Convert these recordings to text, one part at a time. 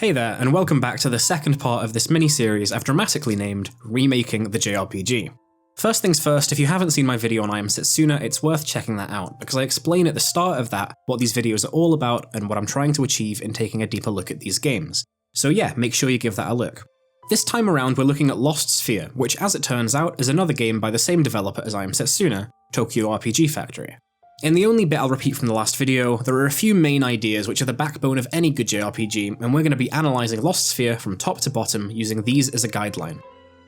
Hey there, and welcome back to the second part of this mini-series I've dramatically named Remaking the JRPG. First things first, if you haven't seen my video on I Am Setsuna, it's worth checking that out, because I explain at the start of that what these videos are all about and what I'm trying to achieve in taking a deeper look at these games. So yeah, make sure you give that a look. This time around we're looking at Lost Sphear, which as it turns out is another game by the same developer as I Am Setsuna, Tokyo RPG Factory. In the only bit I'll repeat from the last video, there are a few main ideas which are the backbone of any good JRPG, and we're going to be analysing Lost Sphear from top to bottom using these as a guideline.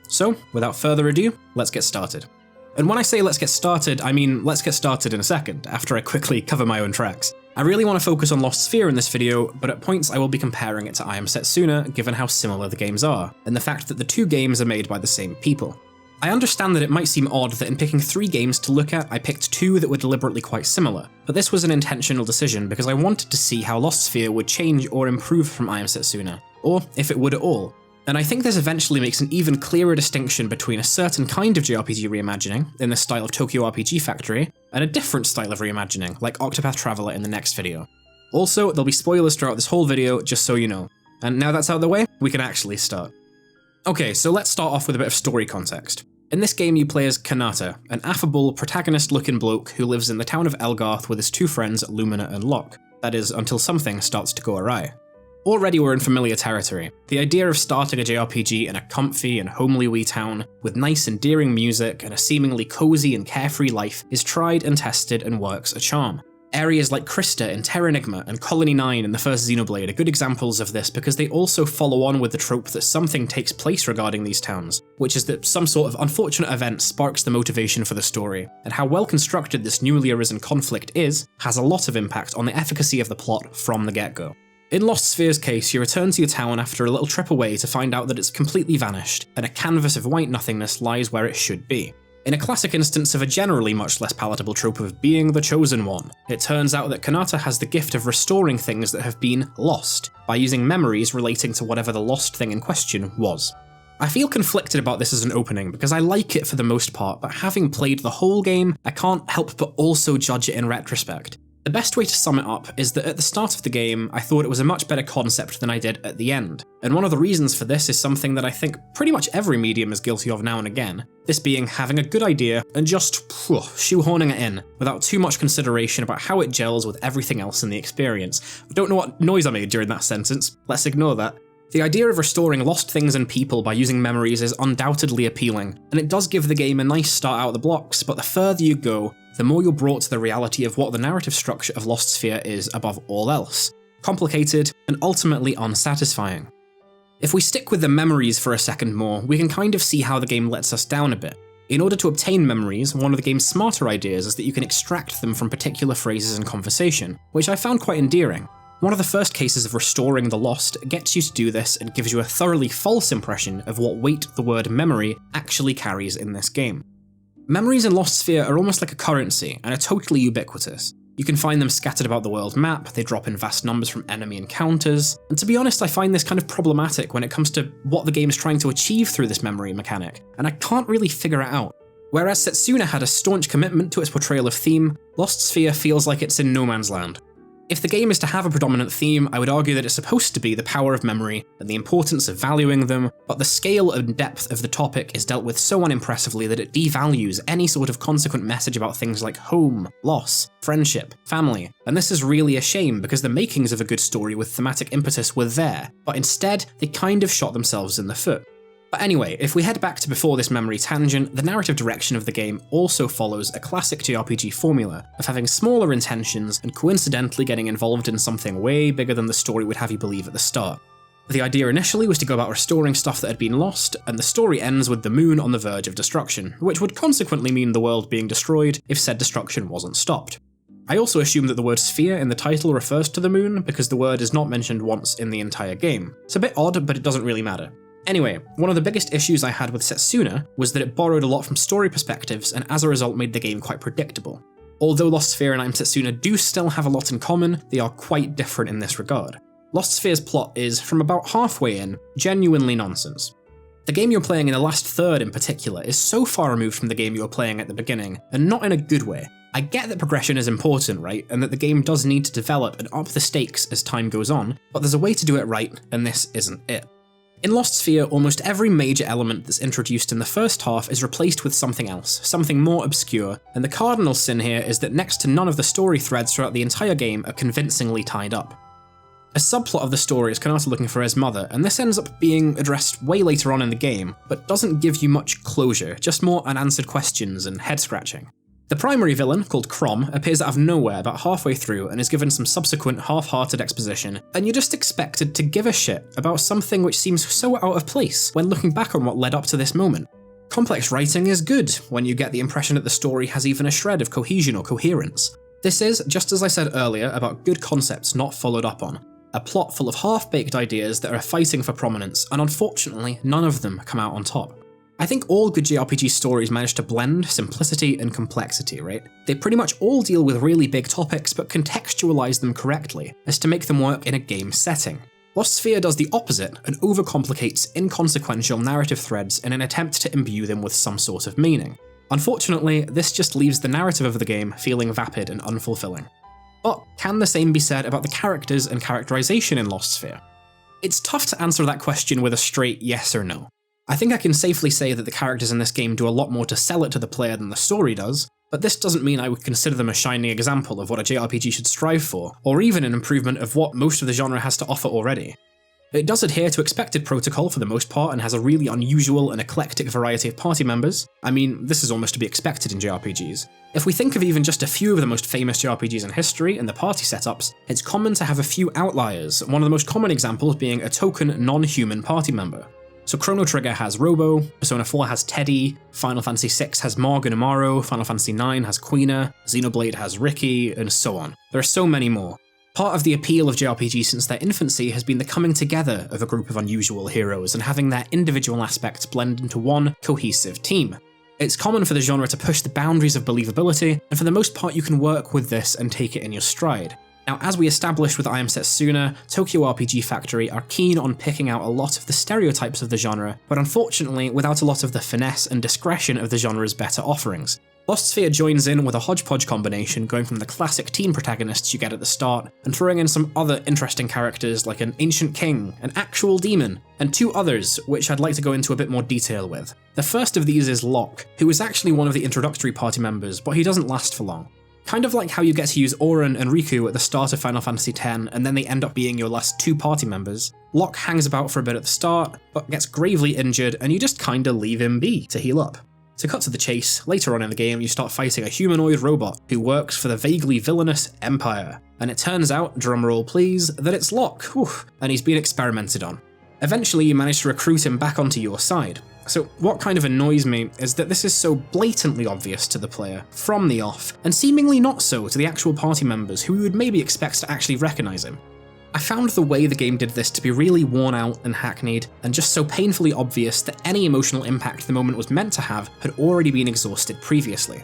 So, without further ado, let's get started. And when I say let's get started, I mean let's get started in a second, after I quickly cover my own tracks. I really want to focus on Lost Sphear in this video, but at points I will be comparing it to I Am Setsuna, given how similar the games are, and the fact that the two games are made by the same people. I understand that it might seem odd that in picking 3 games to look at, I picked 2 that were deliberately quite similar, but this was an intentional decision because I wanted to see how Lost Sphear would change or improve from I Am Setsuna, or if it would at all. And I think this eventually makes an even clearer distinction between a certain kind of JRPG reimagining, in the style of Tokyo RPG Factory, and a different style of reimagining, like Octopath Traveler in the next video. Also, there'll be spoilers throughout this whole video, just so you know. And now that's out of the way, we can actually start. Okay, so let's start off with a bit of story context. In this game you play as Kanata, an affable, protagonist-looking bloke who lives in the town of Elgarth with his 2 friends Lumina and Locke. That is, until something starts to go awry. Already we're in familiar territory. The idea of starting a JRPG in a comfy and homely wee town, with nice endearing music and a seemingly cozy and carefree life, is tried and tested and works a charm. Areas like Krista in Terranigma and Colony 9 in the first Xenoblade are good examples of this because they also follow on with the trope that something takes place regarding these towns, which is that some sort of unfortunate event sparks the motivation for the story, and how well constructed this newly arisen conflict is has a lot of impact on the efficacy of the plot from the get-go. In Lost Sphear's case, you return to your town after a little trip away to find out that it's completely vanished, and a canvas of white nothingness lies where it should be. In a classic instance of a generally much less palatable trope of being the chosen one, it turns out that Kanata has the gift of restoring things that have been lost, by using memories relating to whatever the lost thing in question was. I feel conflicted about this as an opening because I like it for the most part, but having played the whole game, I can't help but also judge it in retrospect. The best way to sum it up is that at the start of the game, I thought it was a much better concept than I did at the end. And one of the reasons for this is something that I think pretty much every medium is guilty of now and again, this being having a good idea and just shoehorning it in, without too much consideration about how it gels with everything else in the experience. I don't know what noise I made during that sentence, let's ignore that. The idea of restoring lost things and people by using memories is undoubtedly appealing, and it does give the game a nice start out of the blocks, but the further you go, the more you're brought to the reality of what the narrative structure of Lost Sphear is above all else. Complicated, and ultimately unsatisfying. If we stick with the memories for a second more, we can kind of see how the game lets us down a bit. In order to obtain memories, one of the game's smarter ideas is that you can extract them from particular phrases in conversation, which I found quite endearing. One of the first cases of restoring the lost gets you to do this and gives you a thoroughly false impression of what weight the word memory actually carries in this game. Memories in Lost Sphear are almost like a currency, and are totally ubiquitous. You can find them scattered about the world map, they drop in vast numbers from enemy encounters, and to be honest I find this kind of problematic when it comes to what the game is trying to achieve through this memory mechanic, and I can't really figure it out. Whereas Setsuna had a staunch commitment to its portrayal of theme, Lost Sphear feels like it's in no man's land. If the game is to have a predominant theme, I would argue that it's supposed to be the power of memory and the importance of valuing them, but the scale and depth of the topic is dealt with so unimpressively that it devalues any sort of consequent message about things like home, loss, friendship, family, and this is really a shame because the makings of a good story with thematic impetus were there, but instead they kind of shot themselves in the foot. But anyway, if we head back to before this memory tangent, the narrative direction of the game also follows a classic JRPG formula of having smaller intentions and coincidentally getting involved in something way bigger than the story would have you believe at the start. The idea initially was to go about restoring stuff that had been lost, and the story ends with the moon on the verge of destruction, which would consequently mean the world being destroyed if said destruction wasn't stopped. I also assume that the word sphere in the title refers to the moon because the word is not mentioned once in the entire game. It's a bit odd, but it doesn't really matter. Anyway, one of the biggest issues I had with Setsuna was that it borrowed a lot from story perspectives and as a result made the game quite predictable. Although Lost Sphear and I Am Setsuna do still have a lot in common, they are quite different in this regard. Lost Sphear's plot is, from about halfway in, genuinely nonsense. The game you're playing in the last third in particular is so far removed from the game you were playing at the beginning, and not in a good way. I get that progression is important, right, and that the game does need to develop and up the stakes as time goes on, but there's a way to do it right, and this isn't it. In Lost Sphear, almost every major element that's introduced in the first half is replaced with something else, something more obscure, and the cardinal sin here is that next to none of the story threads throughout the entire game are convincingly tied up. A subplot of the story is Kanata looking for his mother, and this ends up being addressed way later on in the game, but doesn't give you much closure, just more unanswered questions and head-scratching. The primary villain, called Crom, appears out of nowhere about halfway through and is given some subsequent half-hearted exposition, and you're just expected to give a shit about something which seems so out of place when looking back on what led up to this moment. Complex writing is good when you get the impression that the story has even a shred of cohesion or coherence. This is, just as I said earlier, about good concepts not followed up on. A plot full of half-baked ideas that are fighting for prominence, and unfortunately, none of them come out on top. I think all good JRPG stories manage to blend simplicity and complexity, right? They pretty much all deal with really big topics, but contextualize them correctly, as to make them work in a game setting. Lost Sphear does the opposite, and overcomplicates inconsequential narrative threads in an attempt to imbue them with some sort of meaning. Unfortunately, this just leaves the narrative of the game feeling vapid and unfulfilling. But can the same be said about the characters and characterization in Lost Sphear? It's tough to answer that question with a straight yes or no. I think I can safely say that the characters in this game do a lot more to sell it to the player than the story does, but this doesn't mean I would consider them a shining example of what a JRPG should strive for, or even an improvement of what most of the genre has to offer already. It does adhere to expected protocol for the most part and has a really unusual and eclectic variety of party members. I mean, this is almost to be expected in JRPGs. If we think of even just a few of the most famous JRPGs in history and the party setups, it's common to have a few outliers, one of the most common examples being a token non-human party member. So Chrono Trigger has Robo, Persona 4 has Teddy, Final Fantasy VI has Marg and Amaro, Final Fantasy IX has Quina, Xenoblade has Ricky, and so on. There are so many more. Part of the appeal of JRPGs since their infancy has been the coming together of a group of unusual heroes and having their individual aspects blend into one cohesive team. It's common for the genre to push the boundaries of believability, and for the most part you can work with this and take it in your stride. Now, as we established with I Am Setsuna, Tokyo RPG Factory are keen on picking out a lot of the stereotypes of the genre, but unfortunately without a lot of the finesse and discretion of the genre's better offerings. Lost Sphear joins in with a hodgepodge combination, going from the classic teen protagonists you get at the start, and throwing in some other interesting characters like an ancient king, an actual demon, and two others, which I'd like to go into a bit more detail with. The first of these is Locke, who is actually one of the introductory party members, but he doesn't last for long. Kind of like how you get to use Auron and Riku at the start of Final Fantasy X, and then they end up being your last two party members. Locke hangs about for a bit at the start, but gets gravely injured, and you just kinda leave him be to heal up. To cut to the chase, later on in the game you start fighting a humanoid robot who works for the vaguely villainous Empire, and it turns out, drumroll please, that it's Locke, and he's been experimented on. Eventually you manage to recruit him back onto your side. So what kind of annoys me is that this is so blatantly obvious to the player, from the off, and seemingly not so to the actual party members who you would maybe expect to actually recognise him. I found the way the game did this to be really worn out and hackneyed, and just so painfully obvious that any emotional impact the moment was meant to have had already been exhausted previously.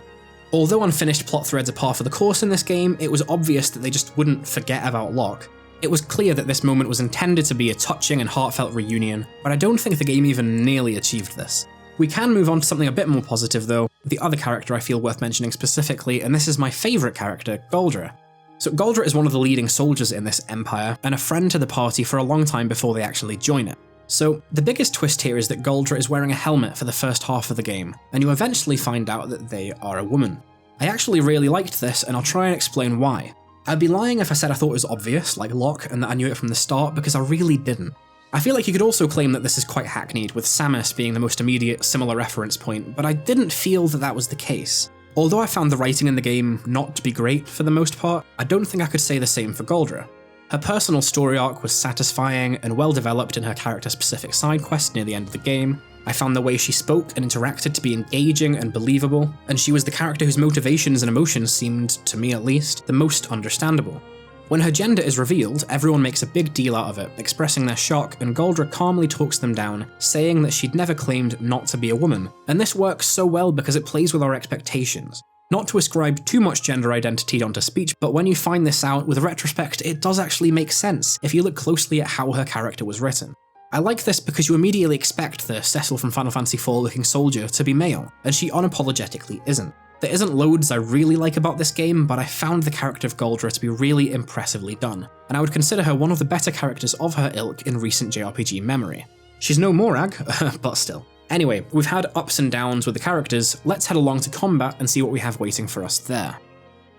Although unfinished plot threads are par for the course in this game, it was obvious that they just wouldn't forget about Locke. It was clear that this moment was intended to be a touching and heartfelt reunion, but I don't think the game even nearly achieved this. We can move on to something a bit more positive though, the other character I feel worth mentioning specifically, and this is my favourite character, Goldra. So Goldra is one of the leading soldiers in this empire, and a friend to the party for a long time before they actually join it. So the biggest twist here is that Goldra is wearing a helmet for the first half of the game, and you eventually find out that they are a woman. I actually really liked this, and I'll try and explain why. I'd be lying if I said I thought it was obvious, like Locke, and that I knew it from the start, because I really didn't. I feel like you could also claim that this is quite hackneyed, with Samus being the most immediate similar reference point, but I didn't feel that that was the case. Although I found the writing in the game not to be great for the most part, I don't think I could say the same for Goldra. Her personal story arc was satisfying and well developed in her character-specific side quest near the end of the game. I found the way she spoke and interacted to be engaging and believable, and she was the character whose motivations and emotions seemed, to me at least, the most understandable. When her gender is revealed, everyone makes a big deal out of it, expressing their shock, and Goldra calmly talks them down, saying that she'd never claimed not to be a woman, and this works so well because it plays with our expectations. Not to ascribe too much gender identity onto speech, but when you find this out, with retrospect, it does actually make sense if you look closely at how her character was written. I like this because you immediately expect the Cecil from Final Fantasy IV looking soldier to be male, and she unapologetically isn't. There isn't loads I really like about this game, but I found the character of Goldra to be really impressively done, and I would consider her one of the better characters of her ilk in recent JRPG memory. She's no Morag, but still. Anyway, we've had ups and downs with the characters, let's head along to combat and see what we have waiting for us there.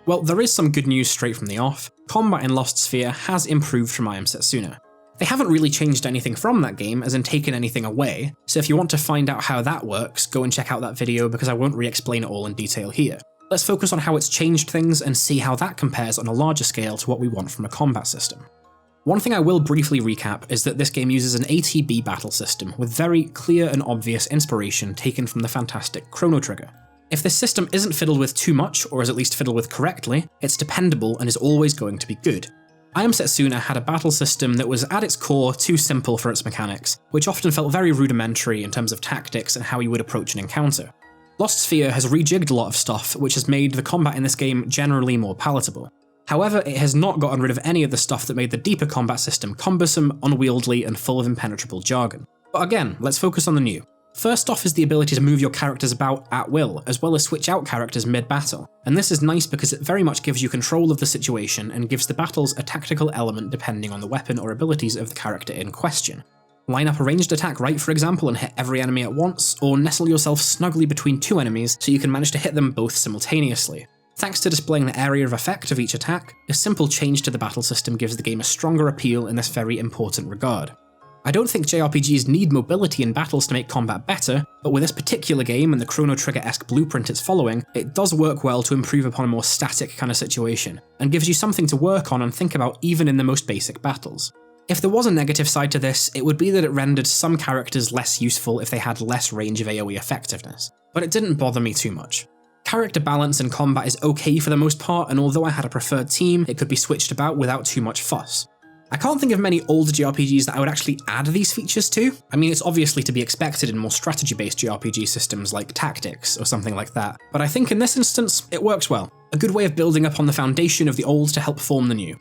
Well, there is some good news straight from the off. Combat in Lost Sphear has improved from I Am Setsuna. They haven't really changed anything from that game, as in taken anything away, so if you want to find out how that works, go and check out that video because I won't re-explain it all in detail here. Let's focus on how it's changed things and see how that compares on a larger scale to what we want from a combat system. One thing I will briefly recap is that this game uses an ATB battle system with very clear and obvious inspiration taken from the fantastic Chrono Trigger. If this system isn't fiddled with too much, or is at least fiddled with correctly, it's dependable and is always going to be good. I Am Setsuna had a battle system that was at its core too simple for its mechanics, which often felt very rudimentary in terms of tactics and how you would approach an encounter. Lost Sphear has rejigged a lot of stuff, which has made the combat in this game generally more palatable. However, it has not gotten rid of any of the stuff that made the deeper combat system cumbersome, unwieldy, and full of impenetrable jargon. But again, let's focus on the new. First off is the ability to move your characters about at will, as well as switch out characters mid-battle, and this is nice because it very much gives you control of the situation and gives the battles a tactical element depending on the weapon or abilities of the character in question. Line up a ranged attack right, for example, and hit every enemy at once, or nestle yourself snugly between two enemies so you can manage to hit them both simultaneously. Thanks to displaying the area of effect of each attack, a simple change to the battle system gives the game a stronger appeal in this very important regard. I don't think JRPGs need mobility in battles to make combat better, but with this particular game and the Chrono Trigger-esque blueprint it's following, it does work well to improve upon a more static kind of situation, and gives you something to work on and think about even in the most basic battles. If there was a negative side to this, it would be that it rendered some characters less useful if they had less range of AoE effectiveness, but it didn't bother me too much. Character balance in combat is okay for the most part, and although I had a preferred team, it could be switched about without too much fuss. I can't think of many older JRPGs that I would actually add these features to. I mean, it's obviously to be expected in more strategy-based JRPG systems like Tactics or something like that, but I think in this instance, it works well. A good way of building upon the foundation of the old to help form the new.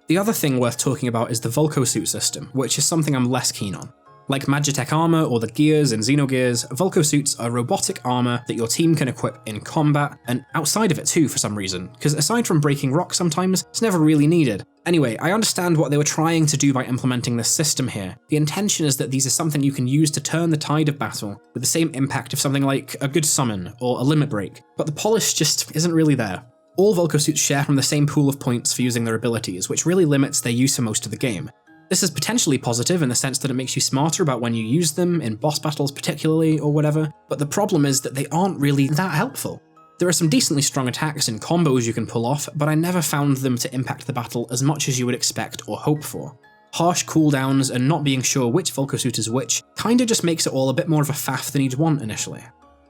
The other thing worth talking about is the Volcosuit system, which is something I'm less keen on. Like Magitech armor or the gears in Xenogears, Volcosuits are robotic armor that your team can equip in combat, and outside of it too for some reason, because aside from breaking rock sometimes, it's never really needed. Anyway, I understand what they were trying to do by implementing this system here. The intention is that these are something you can use to turn the tide of battle, with the same impact of something like a good summon or a limit break, but the polish just isn't really there. All Volcosuits share from the same pool of points for using their abilities, which really limits their use for most of the game. This is potentially positive in the sense that it makes you smarter about when you use them, in boss battles particularly, or whatever, but the problem is that they aren't really that helpful. There are some decently strong attacks and combos you can pull off, but I never found them to impact the battle as much as you would expect or hope for. Harsh cooldowns and not being sure which Volcosuit is which kinda just makes it all a bit more of a faff than you'd want initially.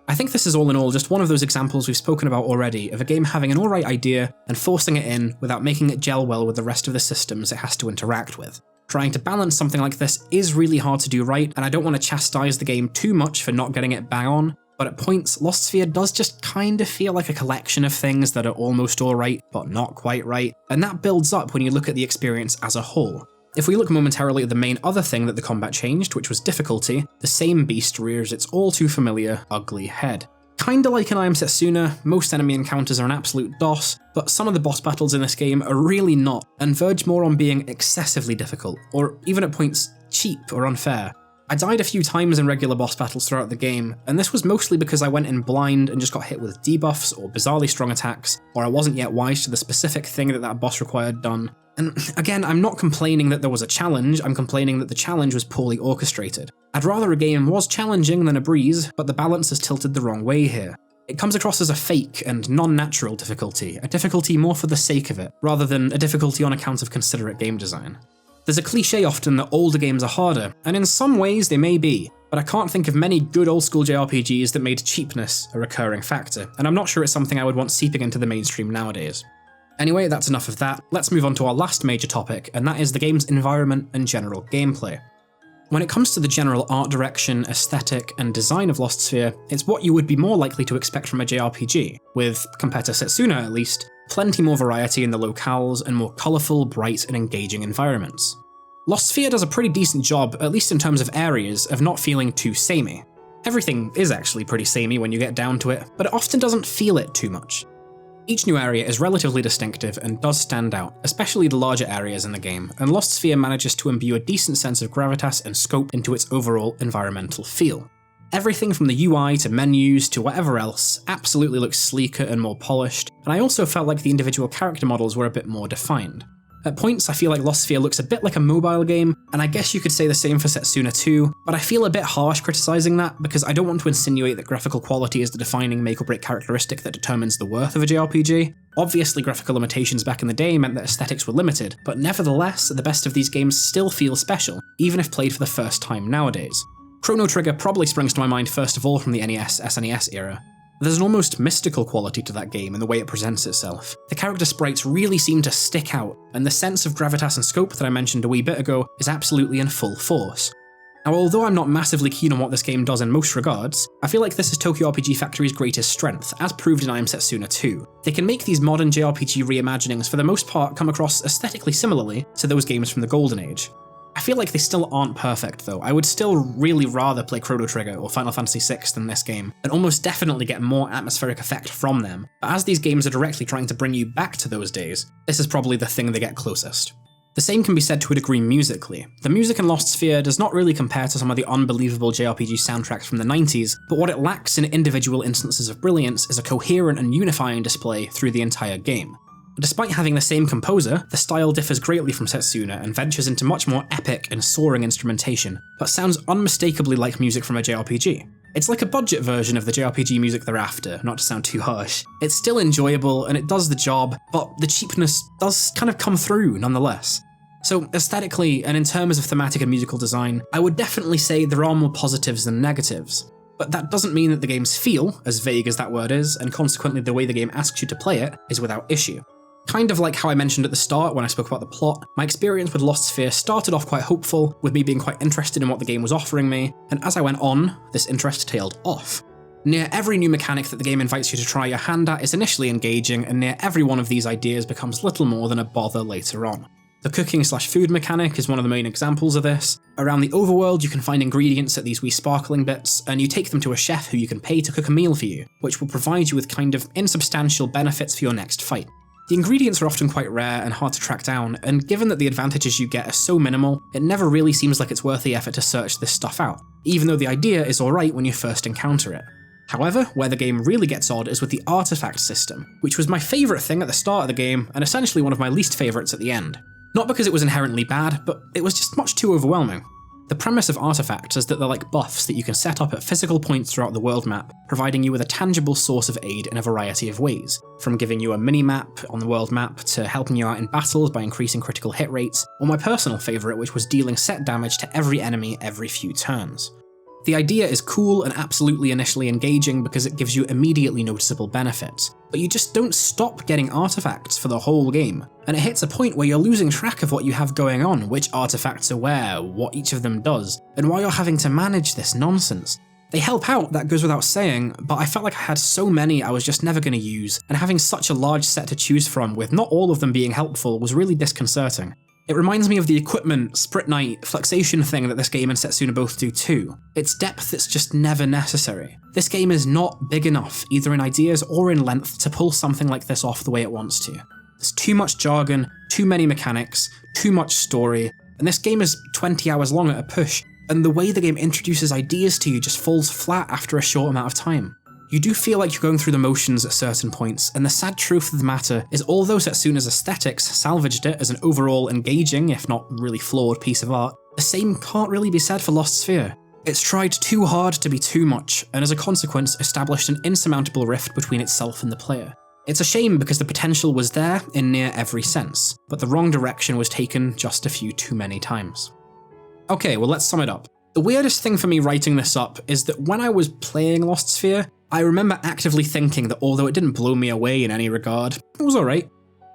I think this is all in all just one of those examples we've spoken about already of a game having an alright idea and forcing it in without making it gel well with the rest of the systems it has to interact with. Trying to balance something like this is really hard to do right, and I don't want to chastise the game too much for not getting it bang on, but at points, Lost Sphear does just kinda feel like a collection of things that are almost alright, but not quite right, and that builds up when you look at the experience as a whole. If we look momentarily at the main other thing that the combat changed, which was difficulty, the same beast rears its all too familiar, ugly head. Kinda like in I Am Setsuna, most enemy encounters are an absolute DOS, but some of the boss battles in this game are really not, and verge more on being excessively difficult, or even at points cheap or unfair. I died a few times in regular boss battles throughout the game, and this was mostly because I went in blind and just got hit with debuffs or bizarrely strong attacks, or I wasn't yet wise to the specific thing that boss required done. And again, I'm not complaining that there was a challenge, I'm complaining that the challenge was poorly orchestrated. I'd rather a game was challenging than a breeze, but the balance is tilted the wrong way here. It comes across as a fake and non-natural difficulty, a difficulty more for the sake of it, rather than a difficulty on account of considerate game design. There's a cliche often that older games are harder, and in some ways they may be, but I can't think of many good old school JRPGs that made cheapness a recurring factor, and I'm not sure it's something I would want seeping into the mainstream nowadays. Anyway, that's enough of that, let's move on to our last major topic, and that is the game's environment and general gameplay. When it comes to the general art direction, aesthetic, and design of Lost Sphear, it's what you would be more likely to expect from a JRPG, with, compared to Setsuna at least, plenty more variety in the locales and more colourful, bright, and engaging environments. Lost Sphear does a pretty decent job, at least in terms of areas, of not feeling too samey. Everything is actually pretty samey when you get down to it, but it often doesn't feel it too much. Each new area is relatively distinctive and does stand out, especially the larger areas in the game, and Lost Sphear manages to imbue a decent sense of gravitas and scope into its overall environmental feel. Everything from the UI to menus to whatever else absolutely looks sleeker and more polished, and I also felt like the individual character models were a bit more defined. At points, I feel like Lost Sphear looks a bit like a mobile game, and I guess you could say the same for Setsuna too, but I feel a bit harsh criticizing that because I don't want to insinuate that graphical quality is the defining make-or-break characteristic that determines the worth of a JRPG. Obviously, graphical limitations back in the day meant that aesthetics were limited, but nevertheless, the best of these games still feel special, even if played for the first time nowadays. Chrono Trigger probably springs to my mind first of all from the NES, SNES era. There's an almost mystical quality to that game in the way it presents itself. The character sprites really seem to stick out, and the sense of gravitas and scope that I mentioned a wee bit ago is absolutely in full force. Now, although I'm not massively keen on what this game does in most regards, I feel like this is Tokyo RPG Factory's greatest strength, as proved in I Am Setsuna 2. They can make these modern JRPG reimaginings for the most part come across aesthetically similarly to those games from the Golden Age. I feel like they still aren't perfect though. I would still really rather play Chrono Trigger or Final Fantasy VI than this game, and almost definitely get more atmospheric effect from them, but as these games are directly trying to bring you back to those days, this is probably the thing they get closest. The same can be said to a degree musically. The music in Lost Sphear does not really compare to some of the unbelievable JRPG soundtracks from the 90s, but what it lacks in individual instances of brilliance is a coherent and unifying display through the entire game. Despite having the same composer, the style differs greatly from Setsuna and ventures into much more epic and soaring instrumentation, but sounds unmistakably like music from a JRPG. It's like a budget version of the JRPG music they're after, not to sound too harsh. It's still enjoyable and it does the job, but the cheapness does kind of come through nonetheless. So aesthetically, and in terms of thematic and musical design, I would definitely say there are more positives than negatives. But that doesn't mean that the game's feel, as vague as that word is, and consequently the way the game asks you to play it, is without issue. Kind of like how I mentioned at the start when I spoke about the plot, my experience with Lost Sphear started off quite hopeful, with me being quite interested in what the game was offering me, and as I went on, this interest tailed off. Near every new mechanic that the game invites you to try your hand at is initially engaging, and near every one of these ideas becomes little more than a bother later on. The cooking/food mechanic is one of the main examples of this. Around the overworld, you can find ingredients at these wee sparkling bits, and you take them to a chef who you can pay to cook a meal for you, which will provide you with kind of insubstantial benefits for your next fight. The ingredients are often quite rare and hard to track down, and given that the advantages you get are so minimal, it never really seems like it's worth the effort to search this stuff out, even though the idea is alright when you first encounter it. However, where the game really gets odd is with the artifact system, which was my favourite thing at the start of the game, and essentially one of my least favourites at the end. Not because it was inherently bad, but it was just much too overwhelming. The premise of artifacts is that they're like buffs that you can set up at physical points throughout the world map, providing you with a tangible source of aid in a variety of ways, from giving you a mini-map on the world map to helping you out in battles by increasing critical hit rates, or my personal favourite, which was dealing set damage to every enemy every few turns. The idea is cool and absolutely initially engaging because it gives you immediately noticeable benefits, but you just don't stop getting artifacts for the whole game, and it hits a point where you're losing track of what you have going on, which artifacts are where, what each of them does, and why you're having to manage this nonsense. They help out, that goes without saying, but I felt like I had so many I was just never going to use, and having such a large set to choose from with not all of them being helpful was really disconcerting. It reminds me of the equipment, Spritnite, Fluxation thing that this game and Setsuna both do too. It's depth that's just never necessary. This game is not big enough, either in ideas or in length, to pull something like this off the way it wants to. There's too much jargon, too many mechanics, too much story, and this game is 20 hours long at a push, and the way the game introduces ideas to you just falls flat after a short amount of time. You do feel like you're going through the motions at certain points, and the sad truth of the matter is although Setsuna's aesthetics salvaged it as an overall engaging, if not really flawed piece of art, the same can't really be said for Lost Sphear. It's tried too hard to be too much, and as a consequence established an insurmountable rift between itself and the player. It's a shame because the potential was there in near every sense, but the wrong direction was taken just a few too many times. Okay, well let's sum it up. The weirdest thing for me writing this up is that when I was playing Lost Sphear, I remember actively thinking that although it didn't blow me away in any regard, it was alright.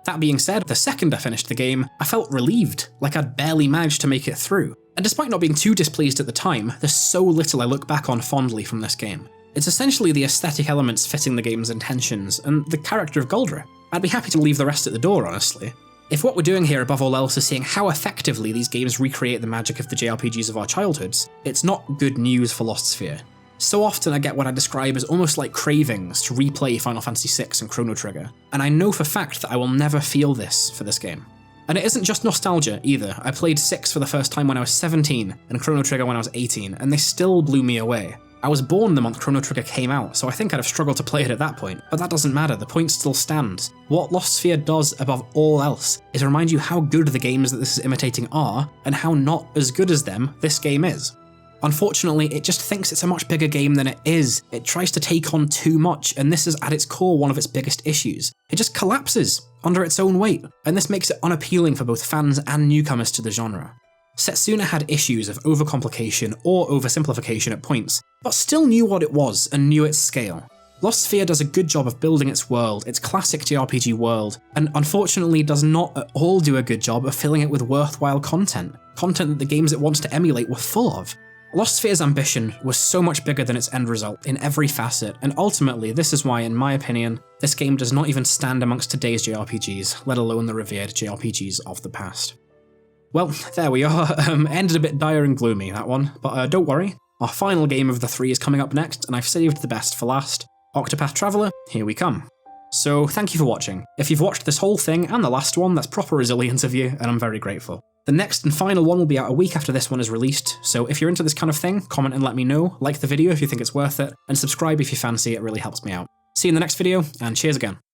That being said, the second I finished the game, I felt relieved, like I'd barely managed to make it through. And despite not being too displeased at the time, there's so little I look back on fondly from this game. It's essentially the aesthetic elements fitting the game's intentions, and the character of Goldra. I'd be happy to leave the rest at the door, honestly. If what we're doing here above all else is seeing how effectively these games recreate the magic of the JRPGs of our childhoods, it's not good news for Lost Sphear. So often I get what I describe as almost like cravings to replay Final Fantasy VI and Chrono Trigger, and I know for fact that I will never feel this for this game. And it isn't just nostalgia either. I played 6 for the first time when I was 17 and Chrono Trigger when I was 18, and they still blew me away. I was born the month Chrono Trigger came out, so I think I'd have struggled to play it at that point, but that doesn't matter, the point still stands. What Lost Sphear does above all else is remind you how good the games that this is imitating are, and how not as good as them this game is. Unfortunately, it just thinks it's a much bigger game than it is. It tries to take on too much, and this is at its core one of its biggest issues. It just collapses under its own weight, and this makes it unappealing for both fans and newcomers to the genre. Setsuna had issues of overcomplication or oversimplification at points, but still knew what it was and knew its scale. Lost Sphear does a good job of building its world, its classic JRPG world, and unfortunately does not at all do a good job of filling it with worthwhile content that the games it wants to emulate were full of. Lost Sphear's ambition was so much bigger than its end result in every facet, and ultimately this is why, in my opinion, this game does not even stand amongst today's JRPGs, let alone the revered JRPGs of the past. Well, there we are, ended a bit dire and gloomy, that one, but don't worry, our final game of the 3 is coming up next, and I've saved the best for last. Octopath Traveler, here we come. So thank you for watching. If you've watched this whole thing and the last one, that's proper resilience of you, and I'm very grateful. The next and final one will be out a week after this one is released, so if you're into this kind of thing, comment and let me know, like the video if you think it's worth it, and subscribe if you fancy, it really helps me out. See you in the next video, and cheers again.